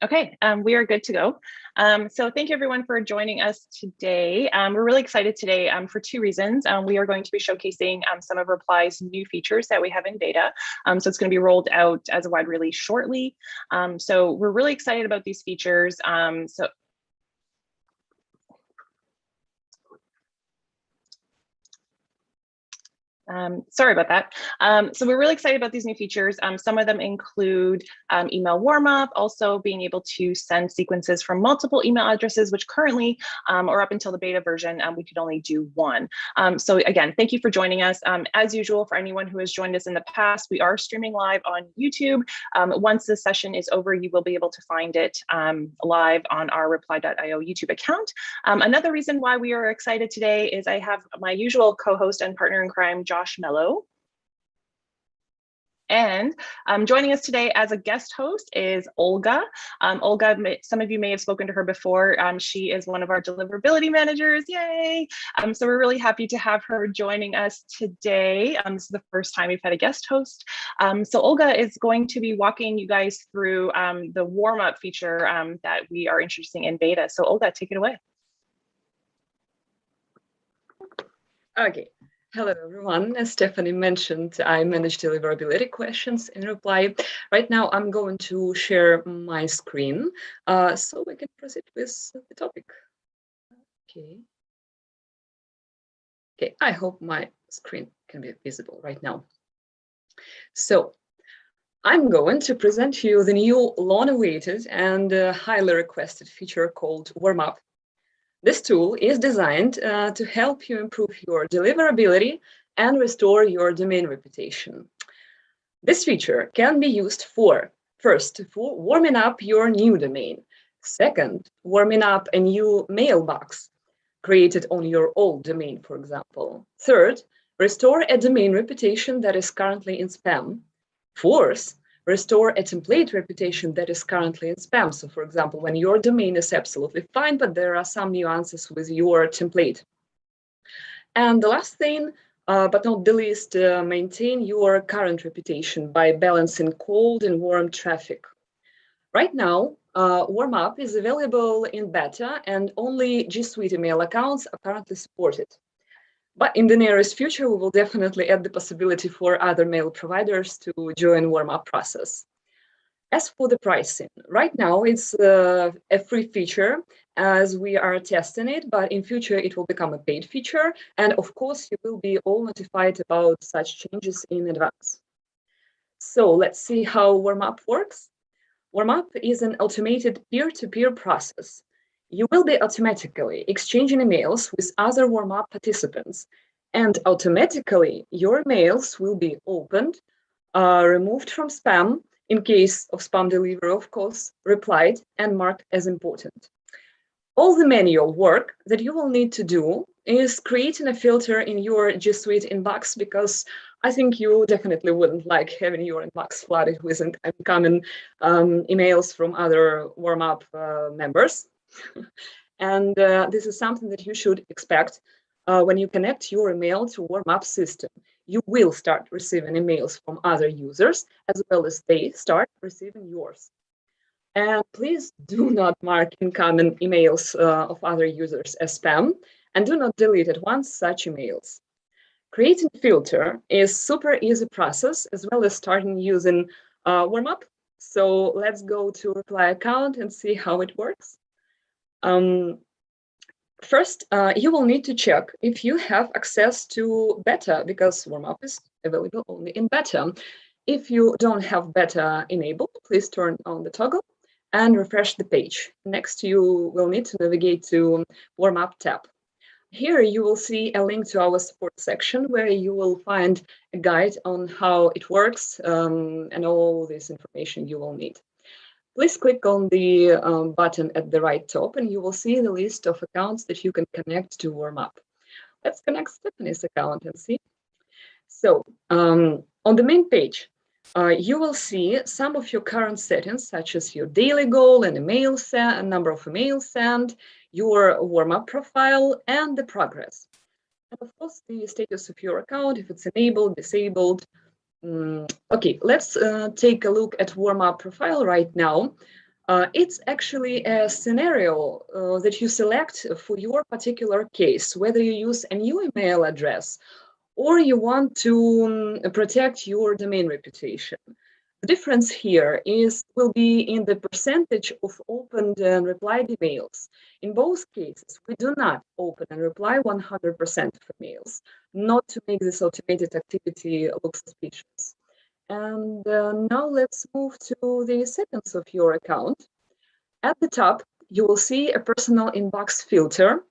Okay, we are good to go. So thank you everyone for joining us today. We're really excited today for two reasons. We are going to be showcasing some of Reply's new features that we have in beta. So it's going to be rolled out as a wide release shortly. So we're really excited about these features. Sorry about that. So we're really excited about these new features. Some of them include email warm-up, also being able to send sequences from multiple email addresses, which currently, or up until the beta version, we could only do one. So again, thank you for joining us. As usual, for anyone who has joined us in the past, we are streaming live on YouTube. Once this session is over, you will be able to find it live on our reply.io YouTube account. Another reason why we are excited today is I have my usual co-host and partner in crime, Josh Mello. And joining us today as a guest host is Olga. Olga, some of you may have spoken to her before. She is one of our deliverability managers, yay! So we're really happy to have her joining us today. This is the first time we've had a guest host. So Olga is going to be walking you guys through the warm-up feature that we are introducing in beta. So Olga, take it away. Okay. Hello, everyone. As Stephanie mentioned, I manage deliverability questions in Reply. Right now, I'm going to share my screen so we can proceed with the topic. Okay. Okay, I hope my screen can be visible right now. So I'm going to present to you the new long-awaited and highly requested feature called Warm-Up. This tool is designed to help you improve your deliverability and restore your domain reputation. This feature can be used first, for warming up your new domain. Second, warming up a new mailbox created on your old domain, for example. Third, restore a domain reputation that is currently in spam. Fourth, restore a template reputation that is currently in spam. So for example, when your domain is absolutely fine, but there are some nuances with your template. And the last thing, but not the least, maintain your current reputation by balancing cold and warm traffic. Right now, Warm-Up is available in beta and only G Suite email accounts are currently supported. But in the nearest future, we will definitely add the possibility for other mail providers to join Warm-Up process. As for the pricing, right now it's a free feature as we are testing it, but in future it will become a paid feature. And of course, you will be all notified about such changes in advance. So let's see how Warm-Up works. Warm-Up is an automated peer-to-peer process. You will be automatically exchanging emails with other Warm-Up participants, and automatically your mails will be opened, removed from spam, in case of spam delivery, of course, replied, and marked as important. All the manual work that you will need to do is creating a filter in your G Suite inbox, because I think you definitely wouldn't like having your inbox flooded with incoming emails from other Warm-Up members. And this is something that you should expect when you connect your email to Warm-Up system. You will start receiving emails from other users as well as they start receiving yours. And please do not mark incoming emails of other users as spam, and do not delete at once such emails. Creating a filter is super easy process, as well as starting using Warm-Up. So let's go to Reply account and see how it works. First, you will need to check if you have access to beta, because Warm-Up is available only in beta. If you don't have beta enabled, please turn on the toggle and refresh the page. Next, you will need to navigate to Warm-Up tab. Here you will see a link to our support section where you will find a guide on how it works and all this information you will need. Please click on the button at the right top and you will see the list of accounts that you can connect to Warm-Up. Let's connect Stephanie's account and see. So on the main page, you will see some of your current settings, such as your daily goal and email send, number of emails sent, your Warm-Up profile, and the progress. And of course, the status of your account, if it's enabled, disabled. Okay, let's take a look at Warm-Up profile right now. It's actually a scenario that you select for your particular case, whether you use a new email address or you want to protect your domain reputation. The difference here will be in the percentage of opened and replied emails. In both cases, we do not open and reply 100% of emails, not to make this automated activity look suspicious. And now let's move to the settings of your account. At the top, you will see a personal inbox filter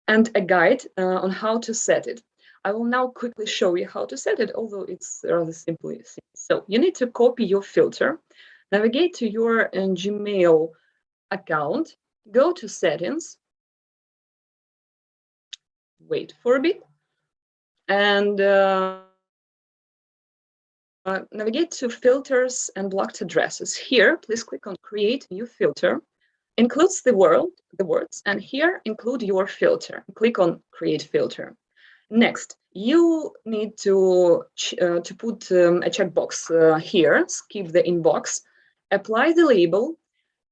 and a guide on how to set it. I will now quickly show you how to set it, although it's rather simply seen. So you need to copy your filter, navigate to your Gmail account, go to settings, wait for a bit, and navigate to filters and blocked addresses. Here, please click on create new filter. Includes the words, and here include your filter. Click on create filter. Next, you need to put a checkbox here, skip the inbox, apply the label.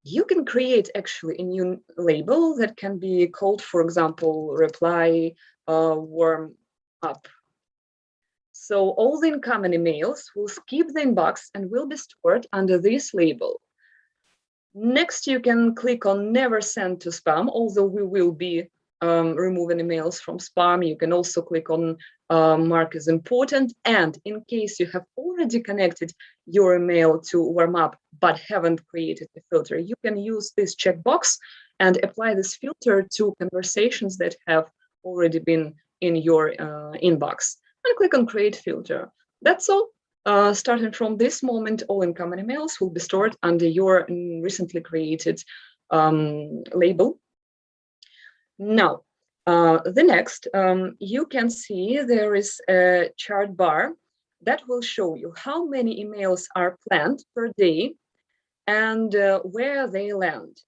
You can create actually a new label that can be called, for example, reply warm up. So all the incoming emails will skip the inbox and will be stored under this label. Next, you can click on never send to spam, although we will be removing emails from spam. You can also click on mark as important. And in case you have already connected your email to warm up but haven't created a filter, you can use this checkbox and apply this filter to conversations that have already been in your inbox. And click on create filter. That's all. Starting from this moment, all incoming emails will be stored under your recently created label. Now, the next, you can see there is a chart bar that will show you how many emails are planned per day and where they land.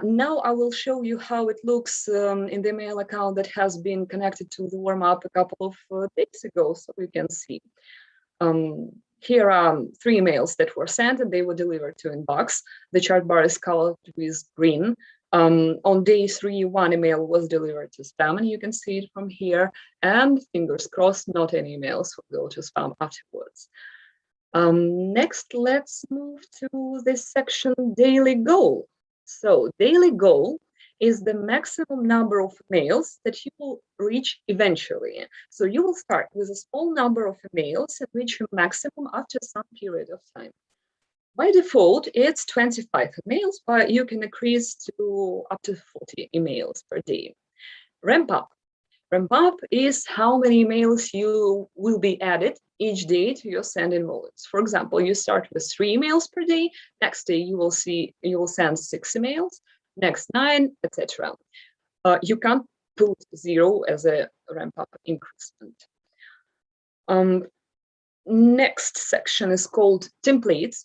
Now I will show you how it looks in the email account that has been connected to the warm-up a couple of days ago, so you can see. Here are 3 emails that were sent and they were delivered to inbox. The chart bar is colored with green. On day 3, 1 email was delivered to spam, and you can see it from here. And fingers crossed, not any emails will go to spam afterwards. Next, let's move to this section, daily goal. So daily goal is the maximum number of emails that you will reach eventually. So you will start with a small number of emails and reach a maximum after some period of time. By default, it's 25 emails, but you can increase to up to 40 emails per day. Ramp up. Ramp up is how many emails you will be added each day to your sending volumes. For example, you start with 3 emails per day. Next day, you will send 6 emails. Next 9, etc. You can't put 0 as a ramp up increment. Next section is called templates.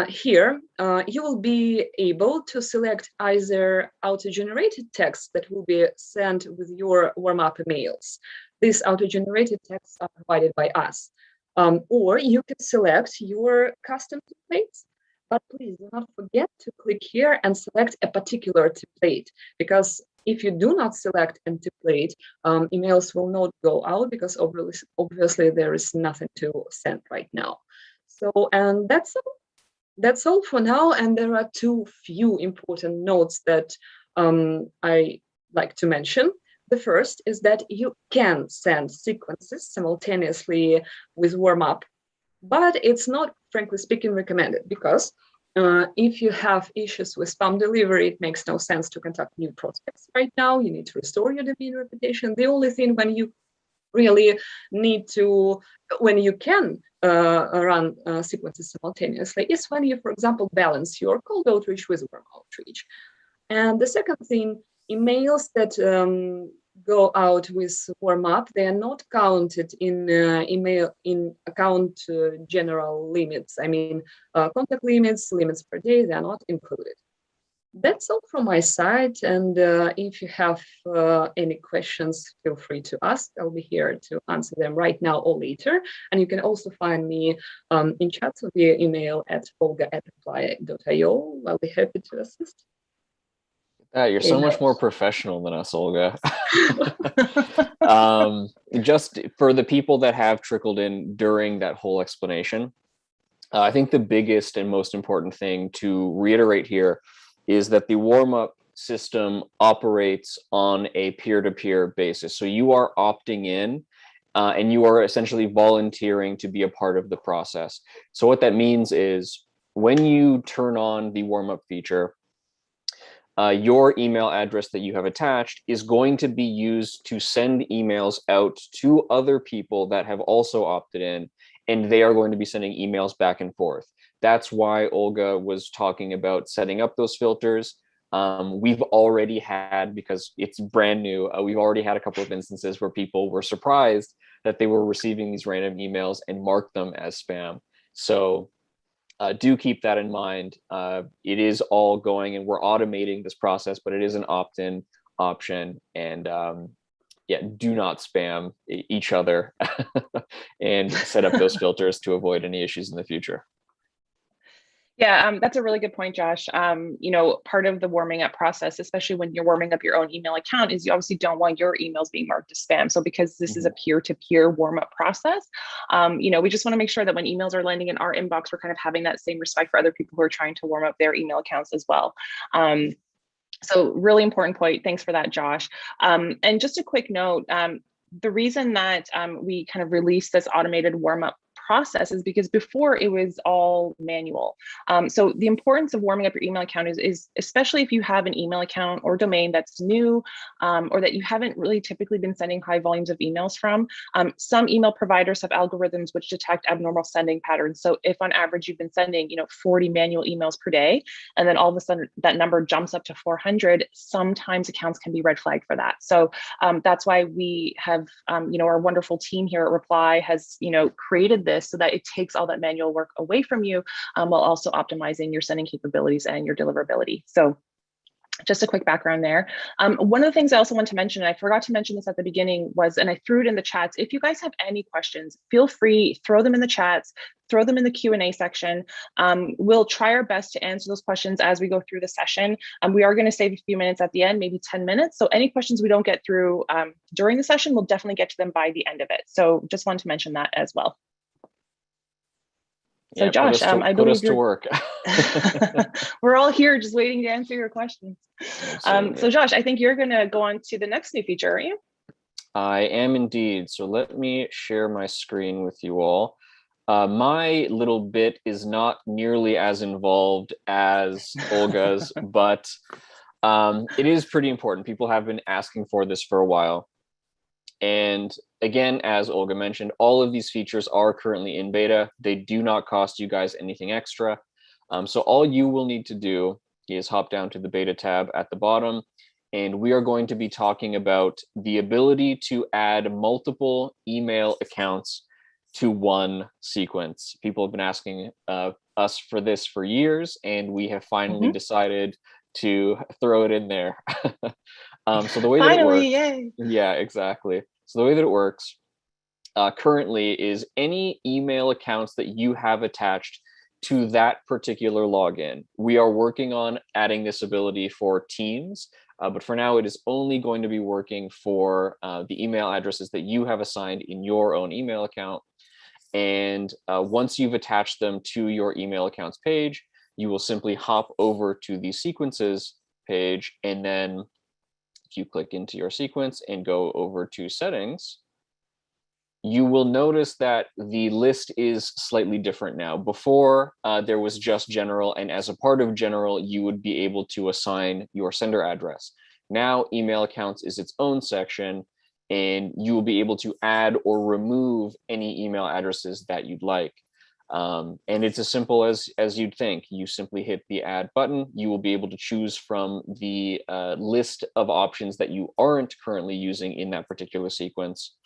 Here, you will be able to select either auto-generated text that will be sent with your warm-up emails. These auto-generated texts are provided by us. Or you can select your custom templates. But please do not forget to click here and select a particular template, because if you do not select a template, emails will not go out because obviously there is nothing to send right now. So, and that's all. That's all for now. And there are 2 few important notes that I like to mention. The first is that you can send sequences simultaneously with warm-up, but it's not, frankly speaking, recommended, because if you have issues with spam delivery, it makes no sense to contact new prospects right now. You need to restore your domain reputation. The only thing when you really need to, when you can run sequences simultaneously, is when you, for example, balance your cold outreach with warm outreach. And the second thing, emails that go out with warm up, they are not counted in account general limits. I mean, contact limits per day, they are not included. That's all from my side. And if you have any questions, feel free to ask. I'll be here to answer them right now or later. And you can also find me in chats via email at olga@reply.io. I'll be happy to assist. You're so much more professional than us, Olga. Just for the people that have trickled in during that whole explanation, I think the biggest and most important thing to reiterate here is that the warm-up system operates on a peer-to-peer basis. So you are opting in and you are essentially volunteering to be a part of the process. So what that means is when you turn on the warm-up feature, your email address that you have attached is going to be used to send emails out to other people that have also opted in, and they are going to be sending emails back and forth. That's why Olga was talking about setting up those filters. We've already had, because it's brand new, we've already had a couple of instances where people were surprised that they were receiving these random emails and marked them as spam. So do keep that in mind. It is all going, and we're automating this process, but it is an opt-in option. And yeah, do not spam each other and set up those filters to avoid any issues in the future. Yeah, that's a really good point, Josh. You know, part of the warming up process, especially when you're warming up your own email account, is you obviously don't want your emails being marked as spam. So because this is a peer-to-peer warm-up process, you know, we just want to make sure that when emails are landing in our inbox, we're kind of having that same respect for other people who are trying to warm up their email accounts as well. So really important point. Thanks for that, Josh. And just a quick note, the reason that we kind of released this automated warm-up process is because before it was all manual. So the importance of warming up your email account is especially if you have an email account or domain that's new, or that you haven't really typically been sending high volumes of emails from. Some email providers have algorithms which detect abnormal sending patterns. So if on average you've been sending, you know, 40 manual emails per day, and then all of a sudden that number jumps up to 400, sometimes accounts can be red flagged for that. So that's why we have, you know, our wonderful team here at Reply has, you know, created this so that it takes all that manual work away from you, while also optimizing your sending capabilities and your deliverability. So just a quick background there. One of the things I also want to mention, and I forgot to mention this at the beginning, was, and I threw it in the chats, if you guys have any questions, feel free, throw them in the chats, throw them in the Q&A section. We'll try our best to answer those questions as we go through the session. We are going to save a few minutes at the end, maybe 10 minutes. So any questions we don't get through during the session, we'll definitely get to them by the end of it. So just wanted to mention that as well. So yeah, Josh, I believe us to work. We're all here just waiting to answer your questions. So Josh, I think you're going to go on to the next new feature, aren't you? I am indeed. So let me share my screen with you all. My little bit is not nearly as involved as Olga's, but it is pretty important. People have been asking for this for a while. And again, as Olga mentioned, all of these features are currently in beta. They do not cost you guys anything extra. So all you will need to do is hop down to the beta tab at the bottom, and we are going to be talking about the ability to add multiple email accounts to one sequence. People have been asking us for this for years, and we have finally decided to throw it in there. So the way that it works, yay. Yeah, exactly. So the way that it works currently is any email accounts that you have attached to that particular login. We are working on adding this ability for Teams, but for now it is only going to be working for the email addresses that you have assigned in your own email account. And once you've attached them to your email accounts page, you will simply hop over to the sequences page, and then if you click into your sequence and go over to settings, you will notice that the list is slightly different now. Before, there was just general, and as a part of general, you would be able to assign your sender address. Now, email accounts is its own section, and you will be able to add or remove any email addresses that you'd like. And it's as simple as you'd think. You simply hit the add button. You will be able to choose from the list of options that you aren't currently using in that particular sequence.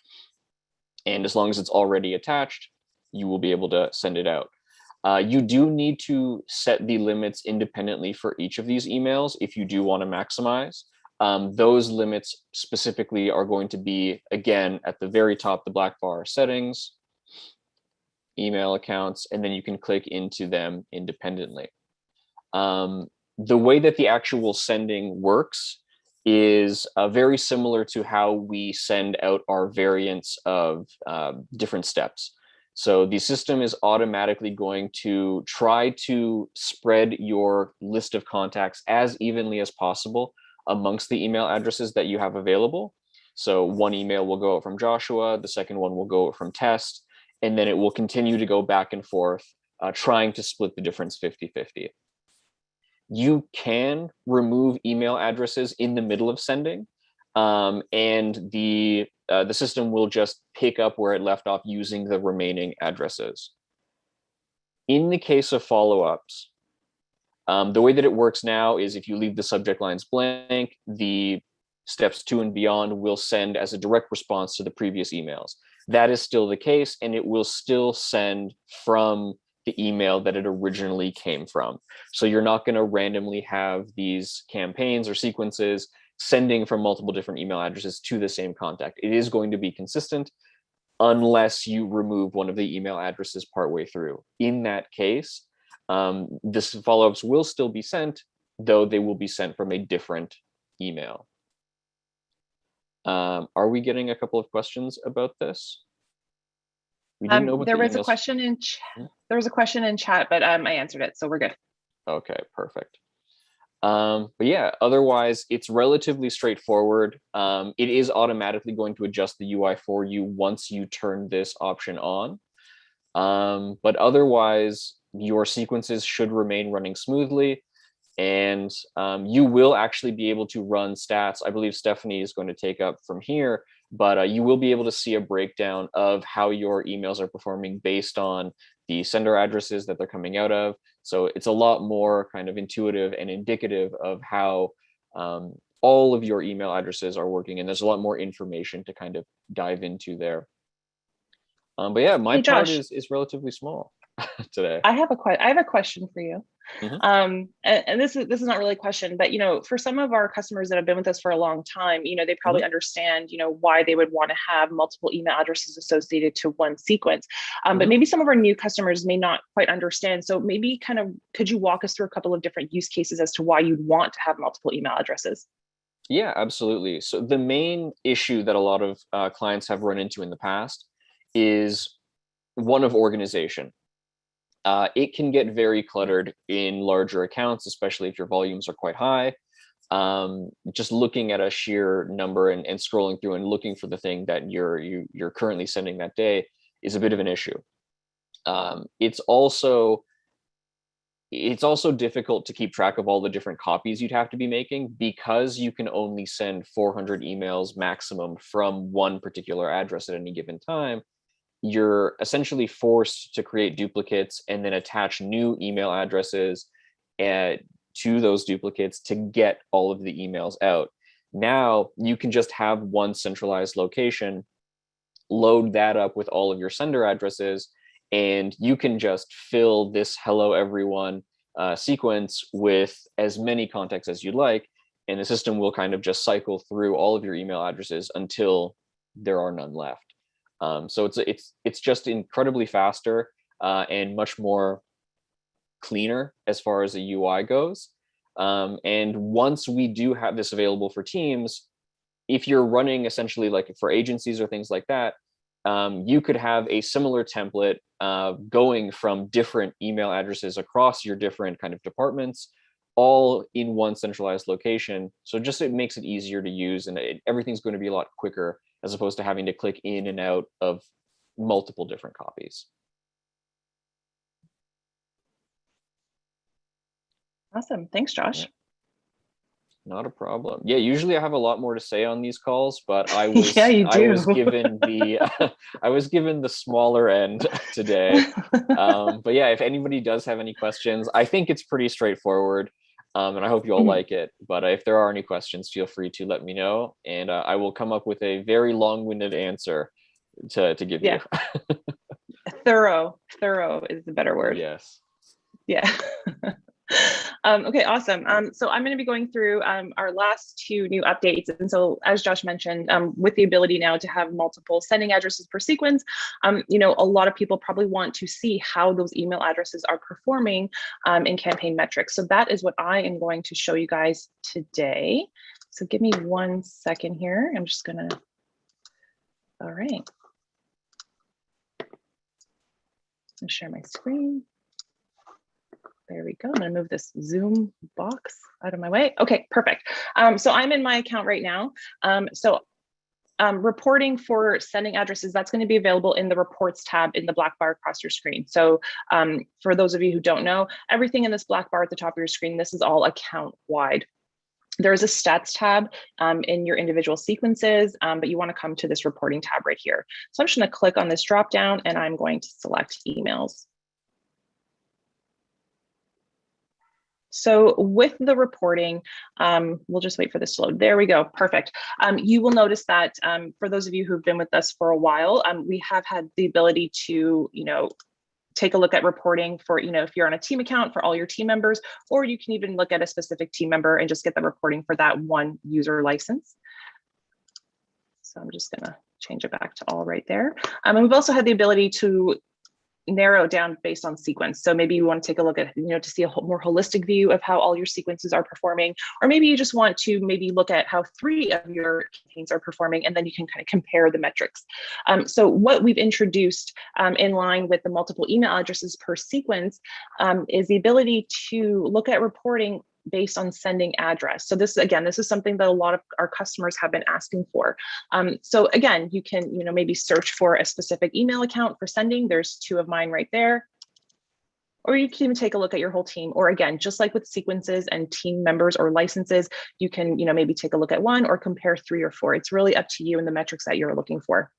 And as long as it's already attached, you will be able to send it out. You do need to set the limits independently for each of these emails if you do want to maximize. Those limits specifically are going to be, again, at the very top, the black bar settings, email accounts, and then you can click into them independently. The way that the actual sending works is very similar to how we send out our variants of different steps. So the system is automatically going to try to spread your list of contacts as evenly as possible amongst the email addresses that you have available. So one email will go out from Joshua, the second one will go out from Test, and then it will continue to go back and forth, trying to split the difference 50-50. You can remove email addresses in the middle of sending, and the system will just pick up where it left off using the remaining addresses. In the case of follow-ups, the way that it works now is if you leave the subject lines blank, the steps 2 and beyond will send as a direct response to the previous emails. That is still the case, and it will still send from the email that it originally came from. So you're not going to randomly have these campaigns or sequences sending from multiple different email addresses to the same contact. It is going to be consistent unless you remove one of the email addresses partway through. In that case, this follow-ups will still be sent, though they will be sent from a different email. Are we getting a couple of questions about this? We didn't know what there the was a emails... question in there was a question in chat, but I answered it, so we're good. Okay, perfect. But yeah, otherwise it's relatively straightforward. It is automatically going to adjust the UI for you once you turn this option on. But otherwise, your sequences should remain running smoothly, and you will actually be able to run stats. I believe Stephanie is going to take up from here, but you will be able to see a breakdown of how your emails are performing based on the sender addresses that they're coming out of. So it's a lot more kind of intuitive and indicative of how all of your email addresses are working, and there's a lot more information to kind of dive into there. But yeah, my part is relatively small today. I have a question for you. Mm-hmm. And this is not really a question, but for some of our customers that have been with us for a long time, they probably understand, why they would want to have multiple email addresses associated to one sequence. But maybe some of our new customers may not quite understand. So maybe could you walk us through a couple of different use cases as to why you'd want to have multiple email addresses? Yeah, absolutely. So the main issue that a lot of clients have run into in the past is one of organization. It can get very cluttered in larger accounts, especially if your volumes are quite high. Just looking at a sheer number and scrolling through and looking for the thing that you're currently sending that day is a bit of an issue. It's also difficult to keep track of all the different copies you'd have to be making, because you can only send 400 emails maximum from one particular address at any given time. You're essentially forced to create duplicates and then attach new email addresses to those duplicates to get all of the emails out. Now you can just have one centralized location, load that up with all of your sender addresses, and you can just fill this hello everyone sequence with as many contacts as you'd like, and the system will kind of just cycle through all of your email addresses until there are none left. So it's just incredibly faster and much more cleaner as far as the UI goes. And once we do have this available for teams, if you're running essentially like for agencies or things like that, you could have a similar template going from different email addresses across your different kind of departments, all in one centralized location. So just it makes it easier to use, and everything's going to be a lot quicker as opposed to having to click in and out of multiple different copies. Awesome. Thanks, Josh. Yeah. Not a problem. Yeah, usually I have a lot more to say on these calls, but I was I was given the I was given the smaller end today. But yeah, if anybody does have any questions, I think it's pretty straightforward. And I hope you all like it. But if there are any questions, feel free to let me know, and I will come up with a very long-winded answer to give you. Thorough is the better word. Yes. Yeah. Okay, awesome. So I'm going to be going through our last two new updates. And so as Josh mentioned, with the ability now to have multiple sending addresses per sequence, a lot of people probably want to see how those email addresses are performing in campaign metrics. So that is what I am going to show you guys today. So give me 1 second here. I'm just going to, all right. I'll share my screen. There we go. I'm going to move this Zoom box out of my way. Okay, perfect. So I'm in my account right now. Reporting for sending addresses, that's going to be available in the reports tab in the black bar across your screen. So for those of you who don't know, everything in this black bar at the top of your screen, this is all account wide. There is a stats tab in your individual sequences, but you want to come to this reporting tab right here. So I'm just going to click on this drop down and I'm going to select emails. So with the reporting, we'll just wait for this to load. There we go. Perfect. You will notice that for those of you who've been with us for a while, we have had the ability to, take a look at reporting for, if you're on a team account for all your team members, or you can even look at a specific team member and just get the reporting for that one user license. So I'm just going to change it back to all right there. And we've also had the ability to narrow it down based on sequence. So maybe you want to take a look at, to see a more holistic view of how all your sequences are performing, or maybe you just want to maybe look at how 3 of your campaigns are performing, and then you can kind of compare the metrics. So what we've introduced in line with the multiple email addresses per sequence is the ability to look at reporting based on sending address. So this is something that a lot of our customers have been asking for. So again, you can, maybe search for a specific email account for sending. There's 2 of mine right there. Or you can even take a look at your whole team. Or again, just like with sequences and team members or licenses, you can, maybe take a look at 1 or compare 3 or 4. It's really up to you and the metrics that you're looking for.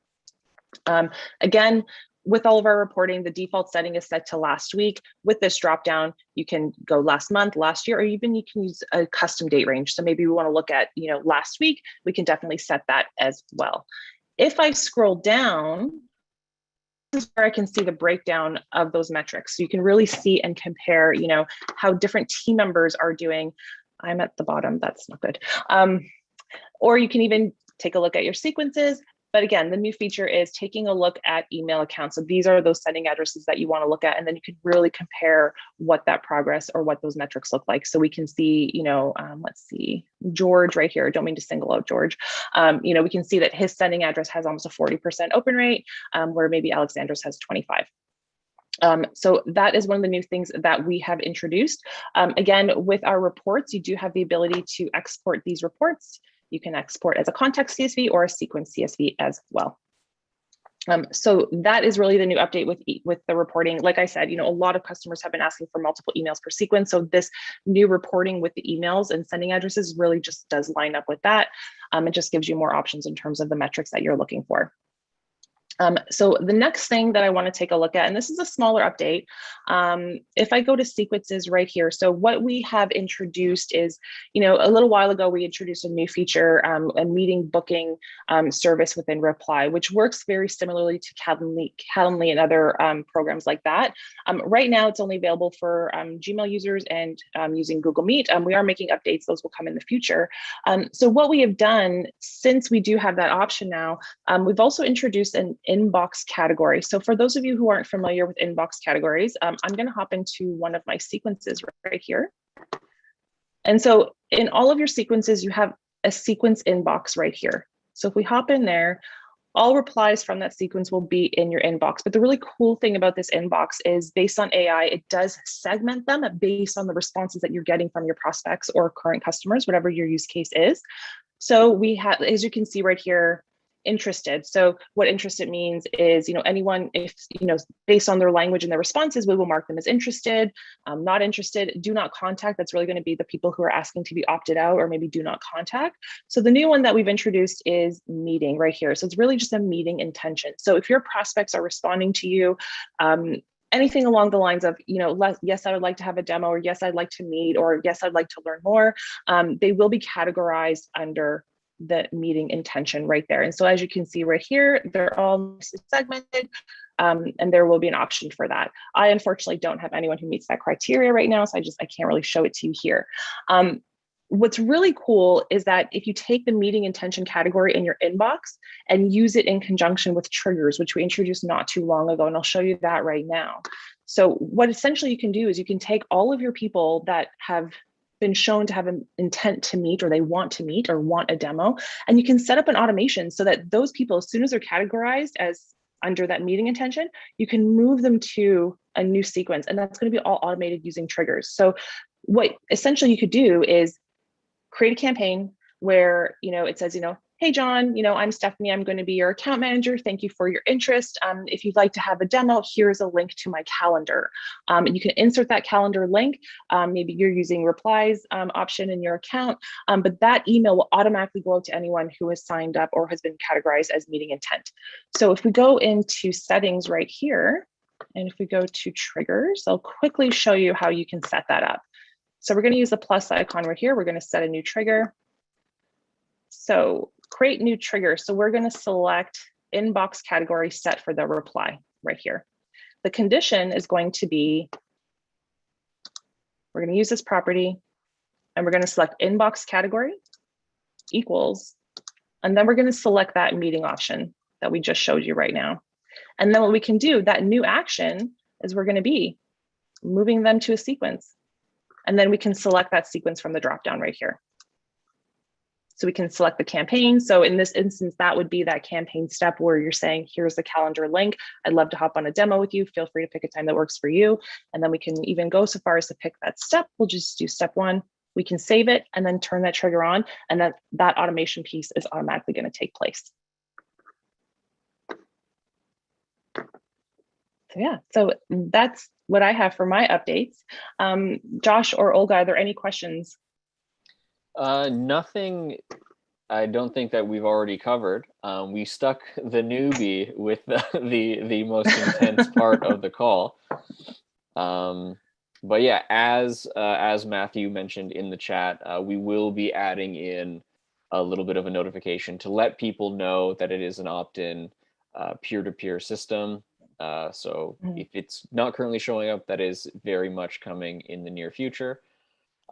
Again, with all of our reporting, the default setting is set to last week. With this dropdown, you can go last month, last year, or even you can use a custom date range. So maybe we want to look at, last week, we can definitely set that as well. If I scroll down, this is where I can see the breakdown of those metrics. So you can really see and compare, how different team members are doing. I'm at the bottom, that's not good. Or you can even take a look at your sequences. But again, the new feature is taking a look at email accounts. So these are those sending addresses that you want to look at, and then you can really compare what that progress or what those metrics look like. So we can see, let's see, George right here. I don't mean to single out George. We can see that his sending address has almost a 40% open rate, where maybe Alexandra's has 25. So that is one of the new things that we have introduced. Again, with our reports, you do have the ability to export these reports. You can export as a context CSV or a sequence CSV as well. So that is really the new update with the reporting. Like I said, a lot of customers have been asking for multiple emails per sequence. So this new reporting with the emails and sending addresses really just does line up with that. It just gives you more options in terms of the metrics that you're looking for. So the next thing that I want to take a look at, and this is a smaller update, if I go to sequences right here, so what we have introduced is, a little while ago, we introduced a new feature, a meeting booking service within Reply, which works very similarly to Calendly and other programs like that. Right now, it's only available for Gmail users and using Google Meet. We are making updates. Those will come in the future. So what we have done, since we do have that option now, we've also introduced an inbox category. So for those of you who aren't familiar with inbox categories, I'm going to hop into one of my sequences right here. And so in all of your sequences, you have a sequence inbox right here. So if we hop in there, all replies from that sequence will be in your inbox. But the really cool thing about this inbox is based on AI, it does segment them based on the responses that you're getting from your prospects or current customers, whatever your use case is. So we have, as you can see right here, interested. So what interested means is, anyone, if, based on their language and their responses, we will mark them as interested, not interested, do not contact. That's really going to be the people who are asking to be opted out or maybe do not contact. So the new one that we've introduced is meeting right here. So it's really just a meeting intention. So if your prospects are responding to you, anything along the lines of, yes, I would like to have a demo, or yes, I'd like to meet, or yes, I'd like to learn more, they will be categorized under the meeting intention right there. And so as you can see right here, they're all segmented, and there will be an option for that. I unfortunately don't have anyone who meets that criteria right now, so I can't really show it to you here. What's really cool is that if you take the meeting intention category in your inbox and use it in conjunction with triggers, which we introduced not too long ago, and I'll show you that right now. So what essentially you can do is you can take all of your people that have been shown to have an intent to meet, or they want to meet or want a demo, and you can set up an automation so that those people, as soon as they're categorized as under that meeting intention, you can move them to a new sequence, and that's going to be all automated using triggers. So what essentially you could do is create a campaign where, it says, hey, John, I'm Stephanie. I'm going to be your account manager. Thank you for your interest. If you'd like to have a demo, here's a link to my calendar. And you can insert that calendar link. Maybe you're using replies option in your account, but that email will automatically go out to anyone who has signed up or has been categorized as meeting intent. So if we go into settings right here, and if we go to triggers, I'll quickly show you how you can set that up. So we're going to use the plus icon right here. We're going to set a new trigger. So create new trigger. So we're going to select inbox category set for the reply right here. The condition is going to be, we're going to use this property, and we're going to select inbox category equals, and then we're going to select that meeting option that we just showed you right now. And then what we can do, that new action is we're going to be moving them to a sequence. And then we can select that sequence from the dropdown right here. So we can select the campaign. So in this instance, that would be that campaign step where you're saying, here's the calendar link. I'd love to hop on a demo with you. Feel free to pick a time that works for you. And then we can even go so far as to pick that step. We'll just do step 1. We can save it and then turn that trigger on, and that automation piece is automatically going to take place. So yeah, so that's what I have for my updates. Josh or Olga, are there any questions? Nothing. I don't think that we've already covered. We stuck the newbie with the most intense part of the call. But yeah, as Matthew mentioned in the chat, we will be adding in a little bit of a notification to let people know that it is an opt-in peer-to-peer system. So if it's not currently showing up, that is very much coming in the near future.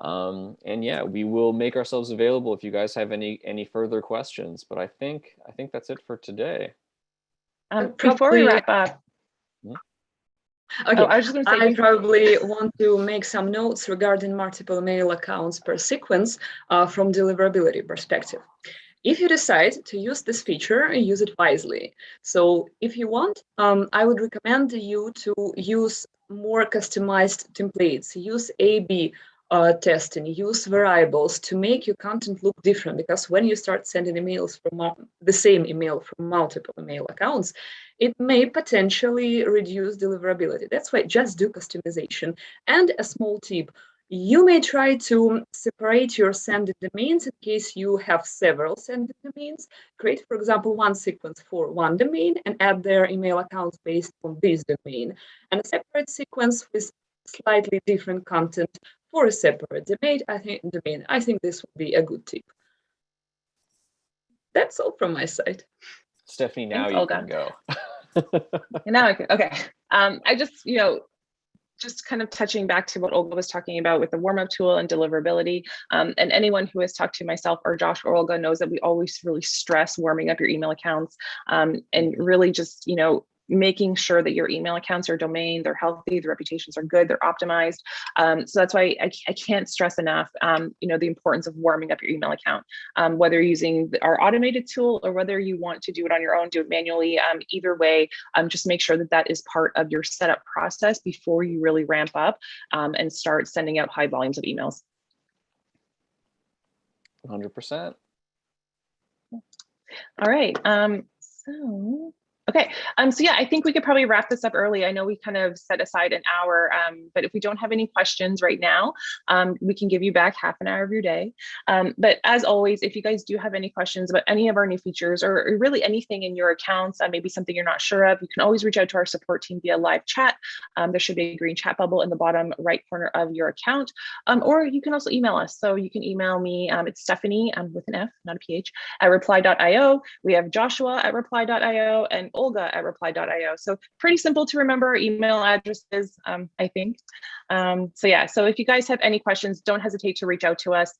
And yeah, we will make ourselves available if you guys have any further questions. But I think that's it for today. Before we wrap up, okay, I was just going to say, I probably want to make some notes regarding multiple mail accounts per sequence from deliverability perspective. If you decide to use this feature, use it wisely. So if you want, I would recommend you to use more customized templates, use A/B testing, use variables to make your content look different, because when you start sending emails from the same email from multiple email accounts, it may potentially reduce deliverability. That's why just do customization. And a small tip, you may try to separate your sending domains in case you have several sending domains. Create, for example, one sequence for one domain and add their email accounts based on this domain, and a separate sequence with slightly different content for a separate domain. I think this would be a good tip. That's all from my side. Stephanie, now Thanks, you Olga. can go. Now I can, okay. I just, just kind of touching back to what Olga was talking about with the warm-up tool and deliverability. And anyone who has talked to myself or Josh or Olga knows that we always really stress warming up your email accounts, and really just, making sure that your email accounts are domain, they're healthy, the reputations are good, they're optimized. So that's why I can't stress enough, the importance of warming up your email account, whether you're using our automated tool or whether you want to do it on your own, do it manually. Either way, just make sure that that is part of your setup process before you really ramp up and start sending out high volumes of emails. 100%. All right. So Okay, so yeah, I think we could probably wrap this up early. I know we kind of set aside an hour, but if we don't have any questions right now, we can give you back half an hour of your day. But as always, if you guys do have any questions about any of our new features or really anything in your accounts, maybe something you're not sure of, you can always reach out to our support team via live chat. There should be a green chat bubble in the bottom right corner of your account, or you can also email us. So you can email me, it's Stephanie with an F, not a PH, at reply.io. We have Joshua at reply.io and Olga at reply.io. So pretty simple to remember our email addresses, I think. So yeah, so if you guys have any questions, don't hesitate to reach out to us.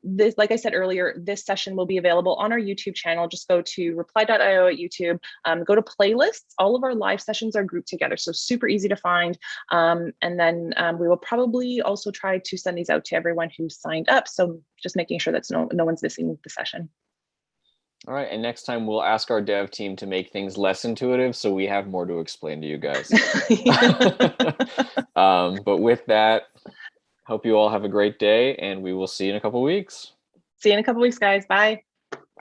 This, like I said earlier, this session will be available on our YouTube channel. Just go to reply.io at YouTube, go to playlists. All of our live sessions are grouped together, so super easy to find. And then we will probably also try to send these out to everyone who signed up. So just making sure that no one's missing the session. All right, and next time we'll ask our dev team to make things less intuitive so we have more to explain to you guys. But with that, hope you all have a great day, and we will see you in a couple of weeks. See you in a couple of weeks, guys. Bye.